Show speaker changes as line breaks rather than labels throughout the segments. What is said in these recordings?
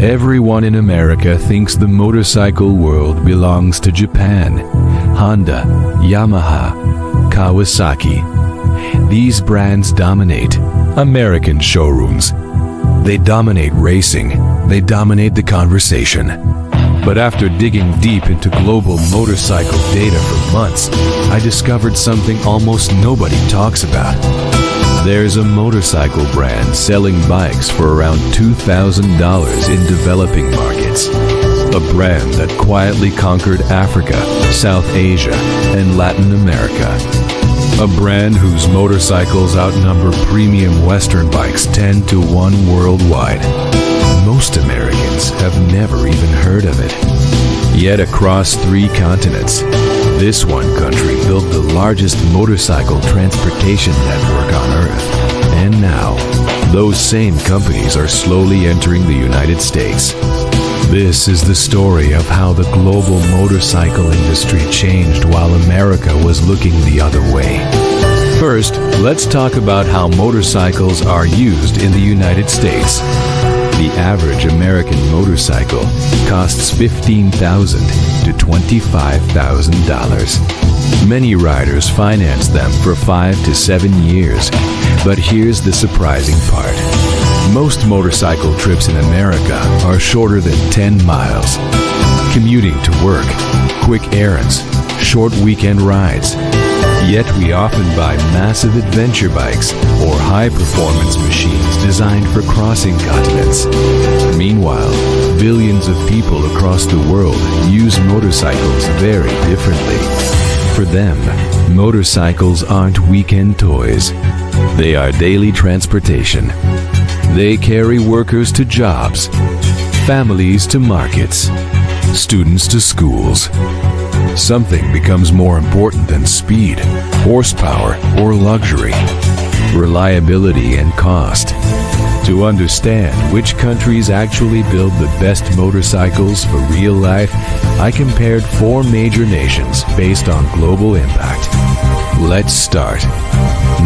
Everyone in America thinks the motorcycle world belongs to Japan. Honda, Yamaha, Kawasaki. These brands dominate American showrooms. They dominate racing. They dominate the conversation. But after digging deep into global motorcycle data for months, I discovered something almost nobody talks about. There's a motorcycle brand selling bikes for around $2,000 in developing markets. A brand that quietly conquered Africa, South Asia, and Latin America. A brand whose motorcycles outnumber premium Western bikes 10 to 1 worldwide. Most Americans have never even heard of it. Yet across 3 continents, this one country built the largest motorcycle transportation network on Earth. And now, those same companies are slowly entering the United States. This is the story of how the global motorcycle industry changed while America was looking the other way. First, let's talk about how motorcycles are used in the United States. The average American motorcycle costs $15,000 to $25,000. Many riders finance them for 5 to 7 years. But here's the surprising part. Most motorcycle trips in America are shorter than 10 miles. Commuting to work, quick errands, short weekend rides. Yet we often buy massive adventure bikes or high-performance machines designed for crossing continents. Meanwhile, billions of people across the world use motorcycles very differently. For them, motorcycles aren't weekend toys. They are daily transportation. They carry workers to jobs, families to markets, students to schools. Something becomes more important than speed, horsepower, or luxury. Reliability and cost. To understand which countries actually build the best motorcycles for real life, I compared 4 major nations based on global impact. Let's start.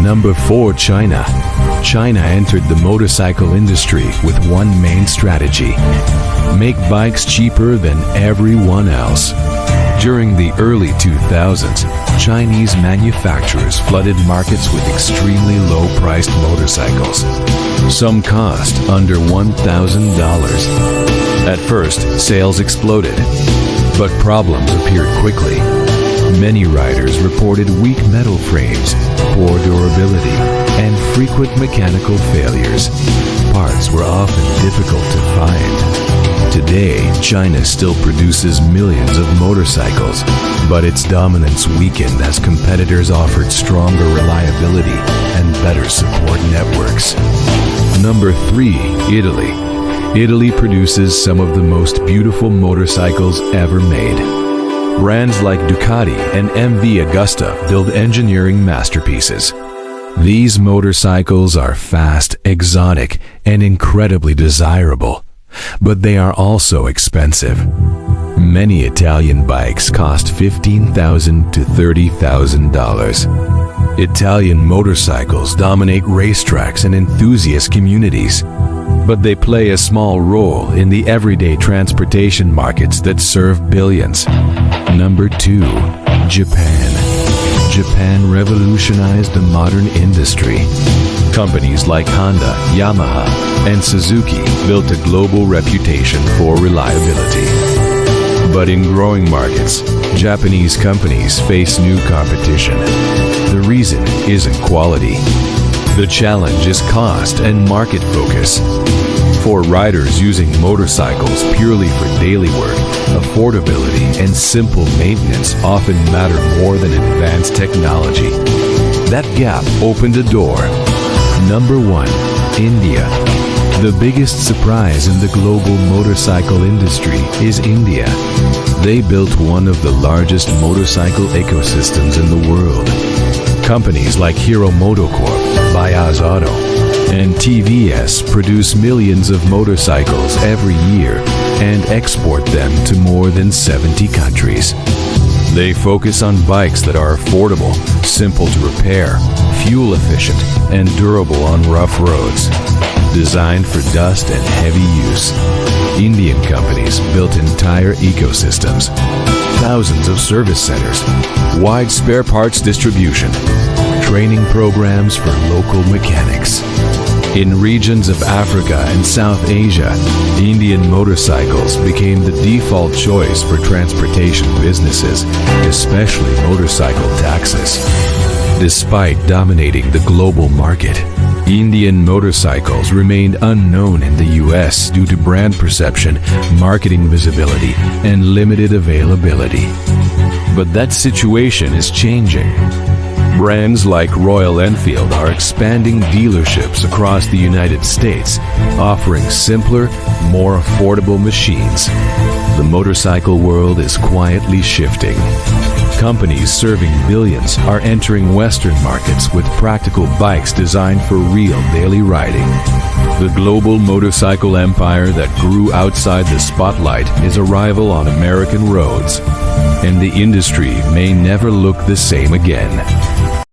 Number 4, China. China entered the motorcycle industry with one main strategy: make bikes cheaper than everyone else. During the early 2000s, Chinese manufacturers flooded markets with extremely low-priced motorcycles. Some cost under $1,000. At first, sales exploded, but problems appeared quickly. Many riders reported weak metal frames, poor durability, and frequent mechanical failures. Parts were often difficult to find. Today, China still produces millions of motorcycles, but its dominance weakened as competitors offered stronger reliability and better support networks. Number 3, Italy. Italy produces some of the most beautiful motorcycles ever made. Brands like Ducati and MV Agusta build engineering masterpieces. These motorcycles are fast, exotic, and incredibly desirable. But they are also expensive. Many Italian bikes cost $15,000 to $30,000. Italian motorcycles dominate racetracks and enthusiast communities, but they play a small role in the everyday transportation markets that serve billions. Number 2, Japan. Japan revolutionized the modern industry. Companies like Honda, Yamaha, and Suzuki built a global reputation for reliability. But in growing markets, Japanese companies face new competition. The reason isn't quality. The challenge is cost and market focus. For riders using motorcycles purely for daily work, affordability and simple maintenance often matter more than advanced technology. That gap opened a door. Number 1, India. The biggest surprise in the global motorcycle industry is India. They built one of the largest motorcycle ecosystems in the world. Companies like Hero Motocorp, Bajaj Auto, and TVS produce millions of motorcycles every year and export them to more than 70 countries. They focus on bikes that are affordable, simple to repair, fuel efficient, and durable on rough roads. Designed for dust and heavy use, Indian companies built entire ecosystems, thousands of service centers, wide spare parts distribution, training programs for local mechanics. In regions of Africa and South Asia, Indian motorcycles became the default choice for transportation businesses, especially motorcycle taxis. Despite dominating the global market, Indian motorcycles remained unknown in the US due to brand perception, marketing visibility, and limited availability. But that situation is changing. Brands like Royal Enfield are expanding dealerships across the United States, offering simpler, more affordable machines. The motorcycle world is quietly shifting. Companies serving billions are entering Western markets with practical bikes designed for real daily riding. The global motorcycle empire that grew outside the spotlight is a rival on American roads, and the industry may never look the same again.